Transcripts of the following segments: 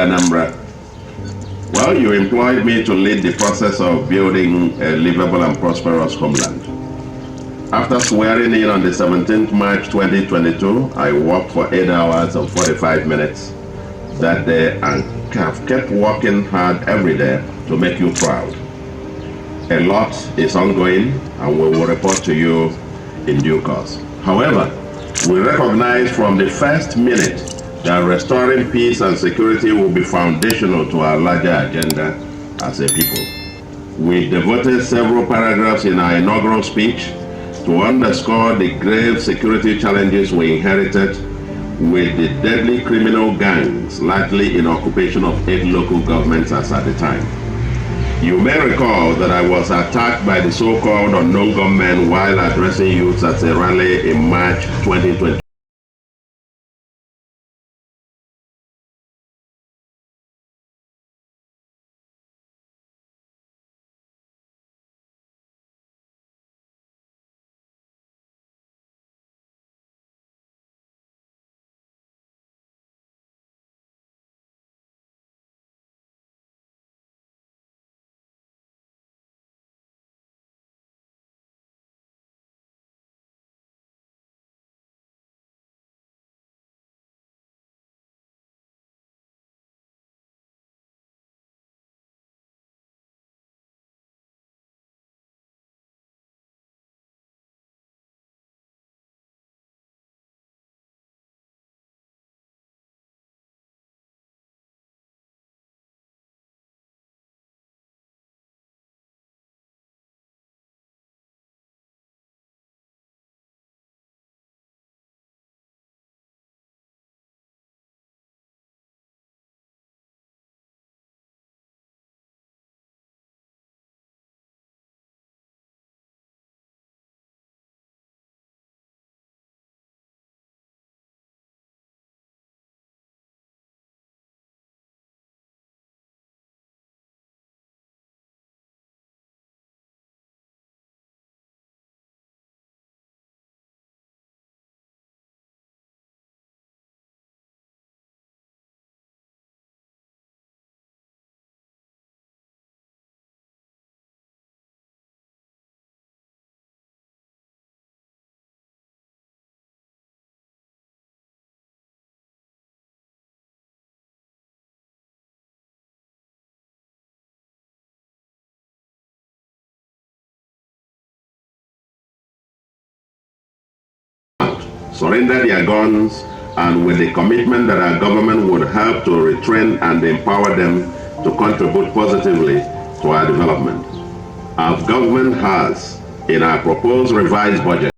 Anambra. Well, you employed me to lead the process of building a livable and prosperous homeland. After swearing in on the 17th March 2022, I worked for 8 hours and 45 minutes that day and have kept working hard every day to make you proud. A lot is ongoing and we will report to you in due course. However, we recognize from the first minute that restoring peace and security will be foundational to our larger agenda as a people. We devoted several paragraphs in our inaugural speech to underscore the grave security challenges we inherited with the deadly criminal gangs largely in occupation of 8 local governments as at the time. You may recall that I was attacked by the so-called unknown gunmen while addressing youths at a rally in March 2020. Surrender their guns, and with the commitment that our government would help to retrain and empower them to contribute positively to our development. Our government has, in our proposed revised budget,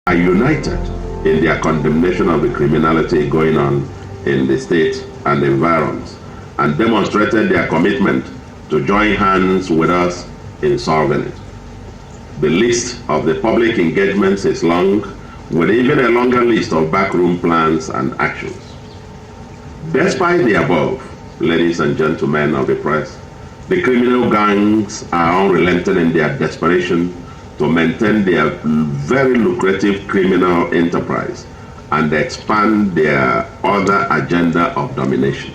are united in their condemnation of the criminality going on in the state and environs, and demonstrated their commitment to join hands with us in solving it. The list of the public engagements is long, with even a longer list of backroom plans and actions. Despite the above, ladies and gentlemen of the press, the criminal gangs are unrelenting in their desperation to maintain their very lucrative criminal enterprise and expand their other agenda of domination.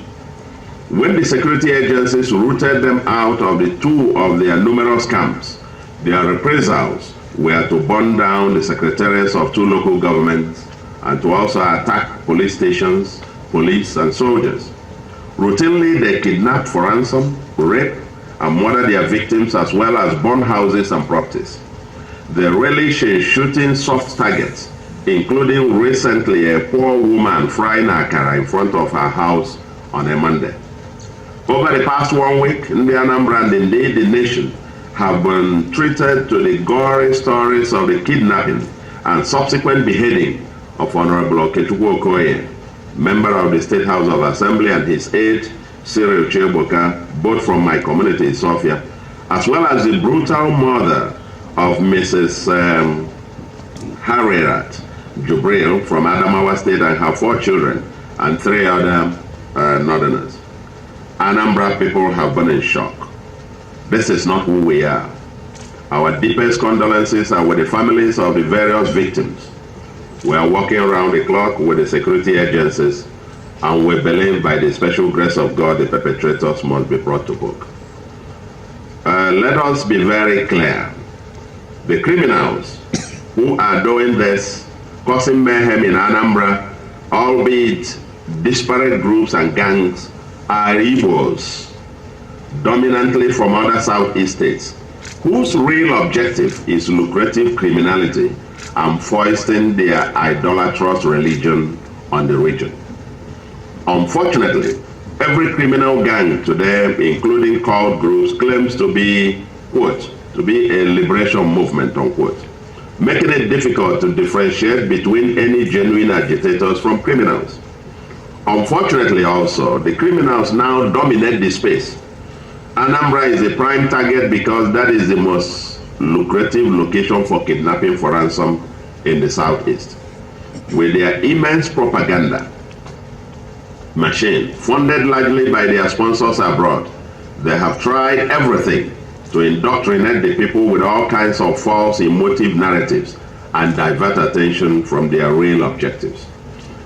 When the security agencies rooted them out of the two of their numerous camps, their reprisals were to burn down the secretariats of two local governments and to also attack police stations, police, and soldiers. Routinely, they kidnap for ransom, rape, and murder their victims, as well as burn houses and properties. They relish in shooting soft targets, including recently a poor woman frying akara in front of her house on a Monday. Over the past 1 week, in the Anambra and indeed the nation have been treated to the gory stories of the kidnapping and subsequent beheading of Honorable Chukwuma Soludo, member of the State House of Assembly, and his aide, Cyril Cheboka, both from my community, Sofia, as well as the brutal murder of Mrs. Harriet Jubril from Anambra State and her 4 children and 3 other northerners. Anambra people have been in shock. This is not who we are. Our deepest condolences are with the families of the various victims. We are working around the clock with the security agencies, and we believe by the special grace of God the perpetrators must be brought to book. Let us be very clear. The criminals who are doing this, causing mayhem in Anambra, albeit disparate groups and gangs, are Igbos, dominantly from other southeast states, whose real objective is lucrative criminality and foisting their idolatrous religion on the region. Unfortunately, every criminal gang today, including cult groups, claims to be, quote, to be a liberation movement, unquote, making it difficult to differentiate between any genuine agitators from criminals. Unfortunately also, the criminals now dominate the space. Anambra is a prime target because that is the most lucrative location for kidnapping for ransom in the southeast. With their immense propaganda machine, funded largely by their sponsors abroad, they have tried everything to indoctrinate the people with all kinds of false emotive narratives and divert attention from their real objectives.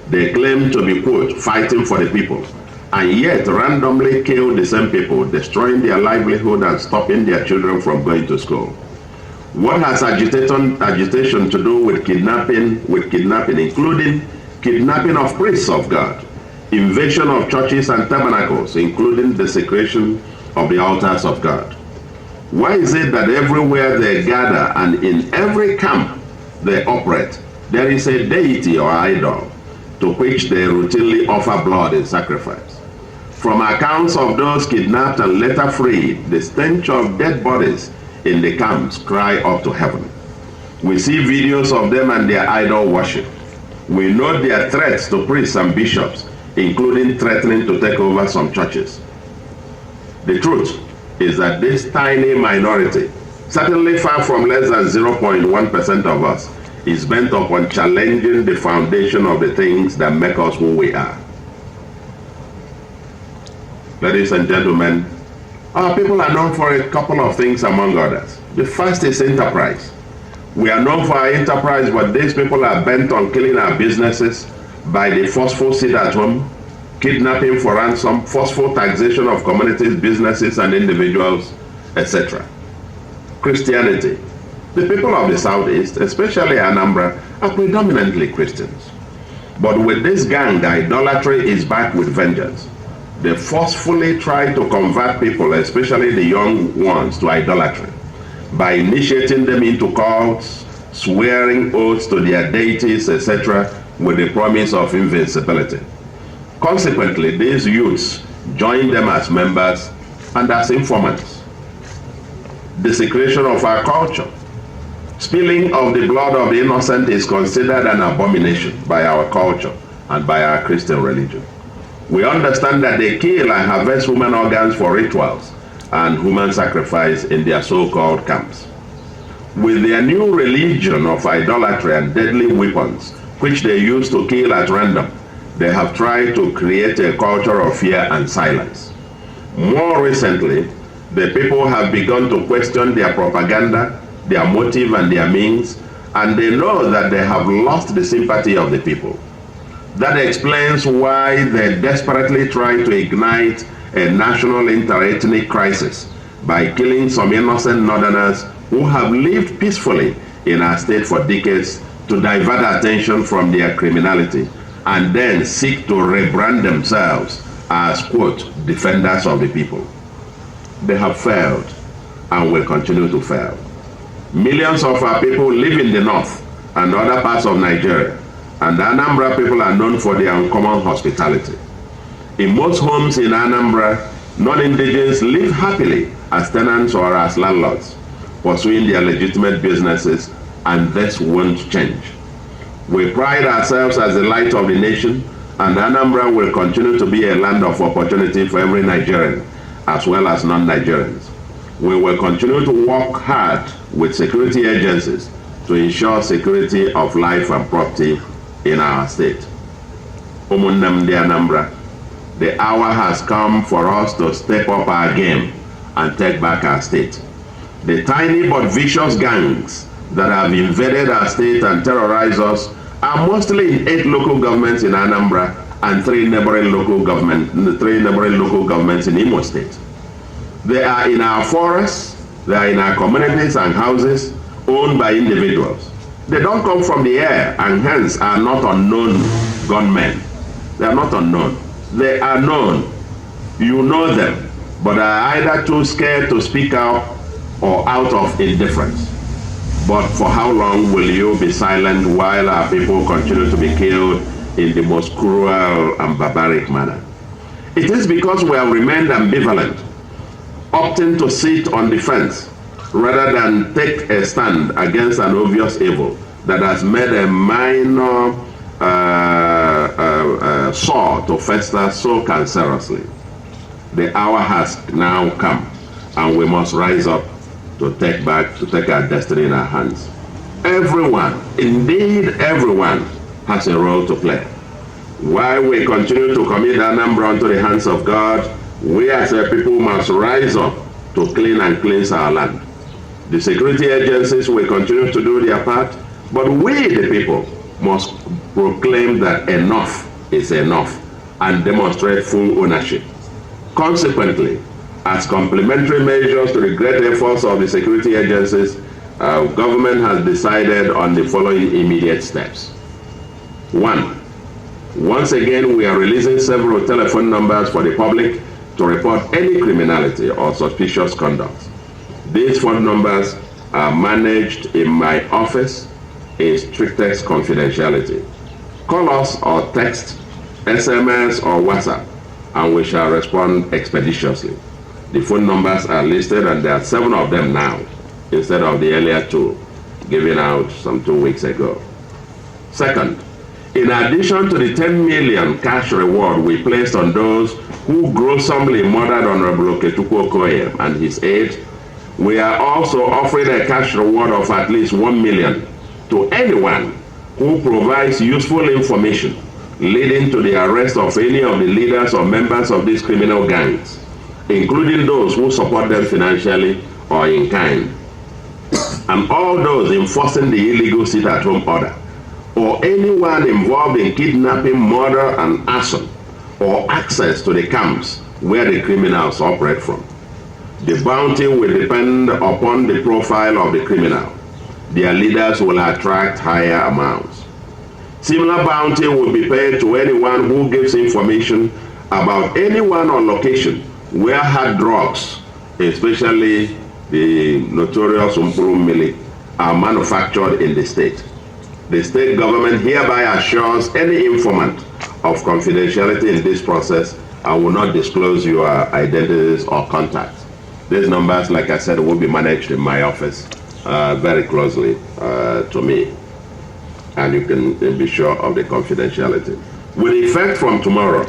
They claim to be, quote, fighting for the people, and yet randomly kill the same people, destroying their livelihood and stopping their children from going to school. What has agitation to do with kidnapping, including kidnapping of priests of God, invasion of churches and tabernacles, including desecration of the altars of God? Why is it that everywhere they gather and in every camp they operate, there is a deity or idol to which they routinely offer blood in sacrifice? From accounts of those kidnapped and later freed, the stench of dead bodies in the camps cry up to heaven. We see videos of them and their idol worship. We know their threats to priests and bishops, including threatening to take over some churches. The truth is that this tiny minority, certainly far from less than 0.1% of us, is bent upon challenging the foundation of the things that make us who we are. Ladies and gentlemen, our people are known for a couple of things among others. The first is enterprise. We are known for our enterprise, but these people are bent on killing our businesses by the forceful sit at home, kidnapping for ransom, forceful taxation of communities, businesses, and individuals, etc. Christianity. The people of the Southeast, especially Anambra, are predominantly Christians. But with this gang, idolatry is back with vengeance. They forcefully try to convert people, especially the young ones, to idolatry by initiating them into cults, swearing oaths to their deities, etc., with the promise of invincibility. Consequently, these youths join them as members and as informants. Desecration of our culture. Spilling of the blood of the innocent is considered an abomination by our culture and by our Christian religion. We understand that they kill and harvest human organs for rituals and human sacrifice in their so-called camps. With their new religion of idolatry and deadly weapons, which they use to kill at random, they have tried to create a culture of fear and silence. More recently, the people have begun to question their propaganda, their motive and their means, and they know that they have lost the sympathy of the people. That explains why they desperately try to ignite a national interethnic crisis by killing some innocent northerners who have lived peacefully in our state for decades to divert attention from their criminality and then seek to rebrand themselves as, quote, defenders of the people. They have failed and will continue to fail. Millions of our people live in the north and other parts of Nigeria, and the Anambra people are known for their uncommon hospitality. In most homes in Anambra, non-indigenous live happily as tenants or as landlords, pursuing their legitimate businesses, and this won't change. We pride ourselves as the light of the nation, and Anambra will continue to be a land of opportunity for every Nigerian, as well as non-Nigerians. We will continue to work hard with security agencies to ensure security of life and property in our state. Umunnem de Anambra, the hour has come for us to step up our game and take back our state. The tiny but vicious gangs that have invaded our state and terrorized us are mostly in 8 local governments in Anambra and 3 neighboring local governments in Imo State. They are in our forests, they are in our communities and houses owned by individuals. They don't come from the air and hence are not unknown gunmen. They are not unknown. They are known. You know them, but are either too scared to speak out or out of indifference. But for how long will you be silent while our people continue to be killed in the most cruel and barbaric manner? It is because we have remained ambivalent, opting to sit on the fence rather than take a stand against an obvious evil that has made a minor sore to fester so cancerously. The hour has now come, and we must rise up to take our destiny in our hands. Everyone, indeed everyone, has a role to play. While we continue to commit Anambra into the hands of God, we as a people must rise up to clean and cleanse our land. The security agencies will continue to do their part, but we, the people, must proclaim that enough is enough and demonstrate full ownership. Consequently, as complementary measures to the great efforts of the security agencies, government has decided on the following immediate steps. 1. Once again, we are releasing several telephone numbers for the public to report any criminality or suspicious conduct. These phone numbers are managed in my office in strictest confidentiality. Call us or text, SMS or WhatsApp, and we shall respond expeditiously. The phone numbers are listed, and there are 7 of them now, instead of the earlier 2 given out some 2 weeks ago. Second, in addition to the 10 million cash reward we placed on those who gruesomely murdered Honorable Chukwuma Soludo and his aide, we are also offering a cash reward of at least 1 million to anyone who provides useful information leading to the arrest of any of the leaders or members of these criminal gangs, including those who support them financially or in kind, and all those enforcing the illegal sit-at-home order, or anyone involved in kidnapping, murder, and arson, or access to the camps where the criminals operate from. The bounty will depend upon the profile of the criminal. Their leaders will attract higher amounts. Similar bounty will be paid to anyone who gives information about anyone or location where hard drugs, especially the notorious Mili, are manufactured in the state. The state government hereby assures any informant of confidentiality in this process and will not disclose your identities or contacts. These numbers, like I said, will be managed in my office very closely to me, and you can be sure of the confidentiality. With effect from tomorrow,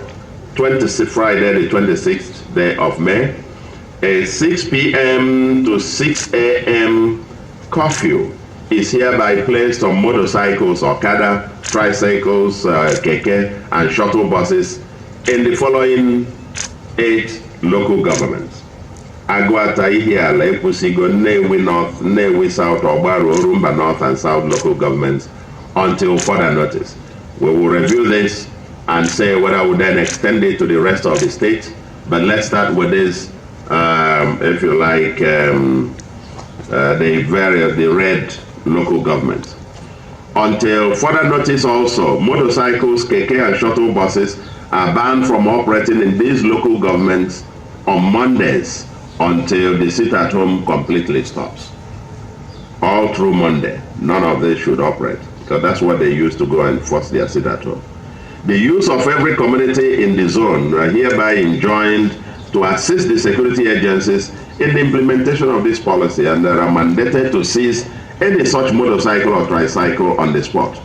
Friday the 26th day of May, A 6 p.m. to 6 a.m. curfew is hereby placed on motorcycles, Okada, tricycles, keke, and shuttle buses in the following 8 local governments: Agwata, Ihiala, Ekwusigo, Nnewi North, Nnewi South, Ogbaru, Orumba North and South local governments until further notice. We will review this and say whether we then extend it to the rest of the state, but let's start with this, if you like, the red local governments. Until further notice also, motorcycles, keke and shuttle buses are banned from operating in these local governments on Mondays until the sit-at-home completely stops. All through Monday, none of this should operate, because that's what they use to go and force their sit-at-home. The use of every community in the zone are hereby enjoined to assist the security agencies in the implementation of this policy, and they are mandated to seize any such motorcycle or tricycle on the spot.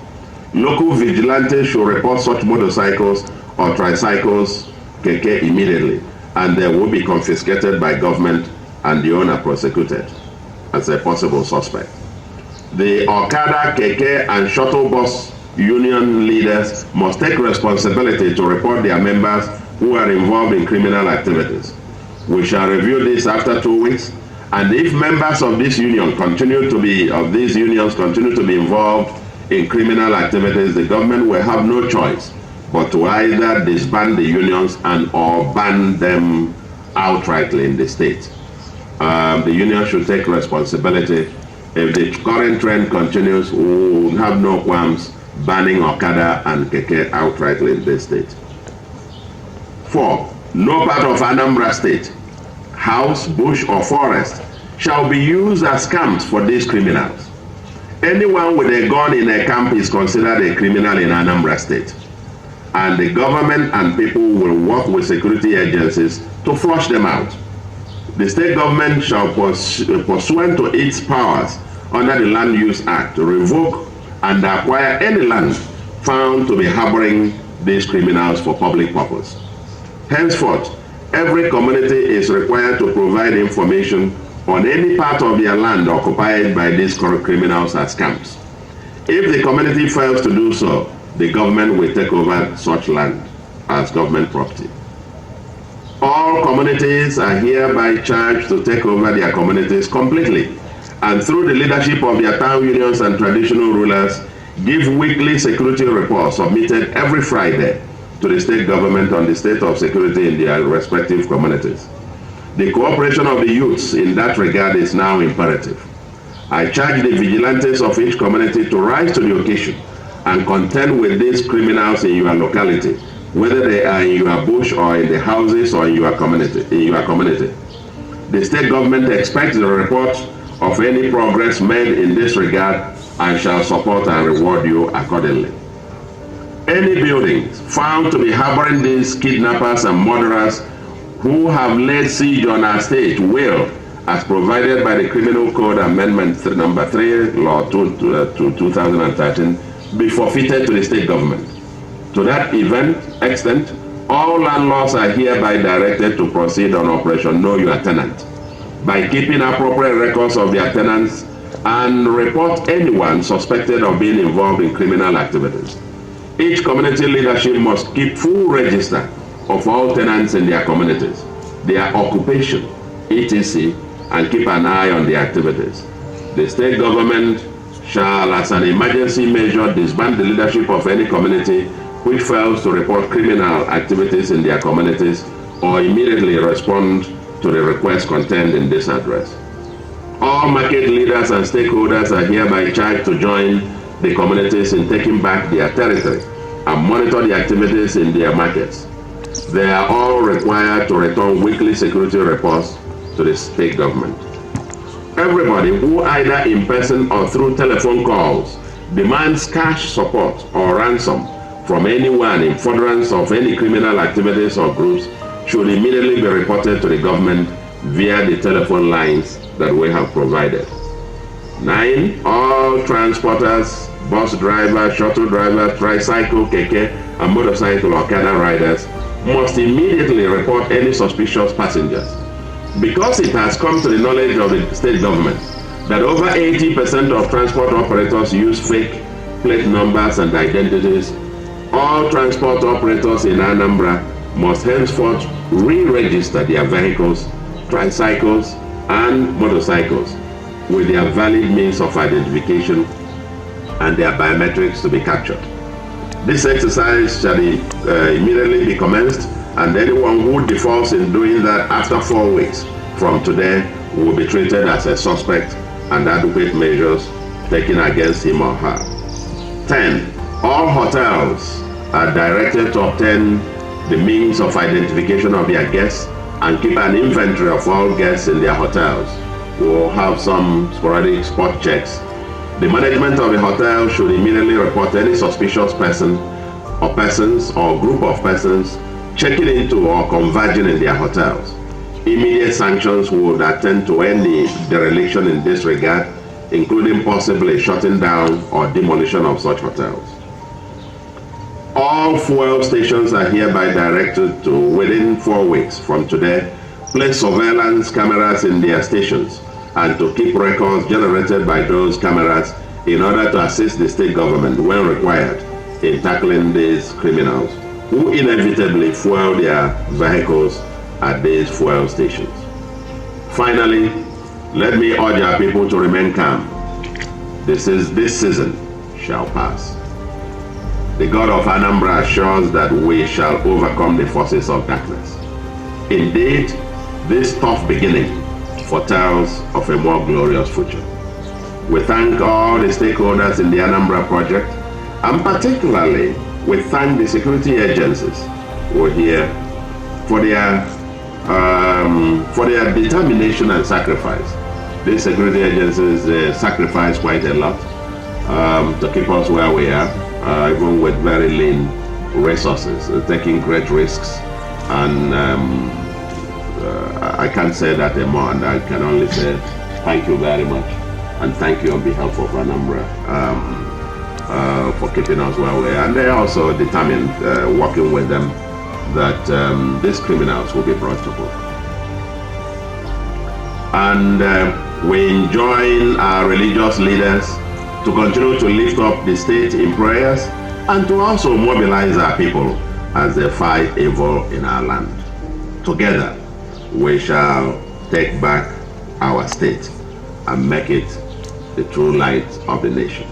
Local vigilantes should report such motorcycles or tricycles, keke, immediately, and they will be confiscated by government and the owner prosecuted as a possible suspect. The Okada, keke, and shuttle bus union leaders must take responsibility to report their members who are involved in criminal activities. We shall review this after 2 weeks, and if members of this union continue to be involved in criminal activities, the government will have no choice but to either disband the unions and or ban them outrightly in the state. The union should take responsibility. If the current trend continues, we will have no qualms banning Okada and keke outrightly in this state. 4. No part of Anambra State, house, bush, or forest shall be used as camps for these criminals. Anyone with a gun in a camp is considered a criminal in Anambra State, and the government and people will work with security agencies to flush them out. The state government shall pursuant to its powers under the Land Use Act to revoke and acquire any land found to be harboring these criminals for public purpose. Henceforth, every community is required to provide information on any part of their land occupied by these criminals as camps. If the community fails to do so, the government will take over such land as government property. All communities are hereby charged to take over their communities completely, and through the leadership of their town unions and traditional rulers, give weekly security reports submitted every Friday to the state government on the state of security in their respective communities. The cooperation of the youths in that regard is now imperative. I charge the vigilantes of each community to rise to the occasion and contend with these criminals in your locality, whether they are in your bush or in the houses or in your community. The state government expects the report of any progress made in this regard and shall support and reward you accordingly. Any buildings found to be harboring these kidnappers and murderers who have laid siege on our state will, as provided by the Criminal Code Amendment number 3, Law 2 to 2013, be forfeited to the state government. To that extent, all landlords are hereby directed to proceed on Operation Know Your Tenant by keeping appropriate records of their tenants and report anyone suspected of being involved in criminal activities. Each community leadership must keep full register of all tenants in their communities, their occupation, etc., and keep an eye on their activities. The state government shall, as an emergency measure, disband the leadership of any community which fails to report criminal activities in their communities or immediately respond to the request contained in this address. All market leaders and stakeholders are hereby charged to join the communities in taking back their territory and monitor the activities in their markets. They are all required to return weekly security reports to the state government. Everybody who either in person or through telephone calls demands cash support or ransom from anyone in furtherance of any criminal activities or groups should immediately be reported to the government via the telephone lines that we have provided. 9. All transporters, bus drivers, shuttle drivers, tricycle, keke, and motorcycle or Okada riders must immediately report any suspicious passengers. Because it has come to the knowledge of the state government that over 80% of transport operators use fake plate numbers and identities, all transport operators in Anambra must henceforth re-register their vehicles, tricycles, and motorcycles with their valid means of identification and their biometrics to be captured. This exercise shall immediately be commenced, and anyone who defaults in doing that after 4 weeks from today will be treated as a suspect and adequate measures taken against him or her. 10. All hotels are directed to obtain the means of identification of their guests and keep an inventory of all guests in their hotels. We will have some sporadic spot checks. The management of the hotel should immediately report any suspicious person or persons or group of persons checking into or converging in their hotels. Immediate sanctions would attend to any dereliction in this regard, including possibly shutting down or demolition of such hotels. All fuel stations are hereby directed to, within 4 weeks from today, place surveillance cameras in their stations and to keep records generated by those cameras in order to assist the state government when required in tackling these criminals who inevitably fuel their vehicles at these fuel stations. Finally, let me urge our people to remain calm. This season shall pass. The God of Anambra assures that we shall overcome the forces of darkness. Indeed, this tough beginning foretells of a more glorious future. We thank all the stakeholders in the Anambra project, and particularly we thank the security agencies who are here for their determination and sacrifice. These security agencies sacrifice quite a lot to keep us where we are, even with very lean resources, taking great risks, and I can't say that anymore, and I can only say thank you very much, and thank you on behalf of Anambra for keeping us where we are. And they are also determined, working with them, that these criminals will be brought to book. And we enjoin our religious leaders to continue to lift up the state in prayers and to also mobilize our people as they fight evil in our land. Together, we shall take back our state and make it the true light of the nation.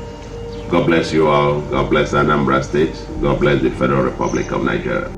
God bless you all. God bless Anambra State. God bless the Federal Republic of Nigeria.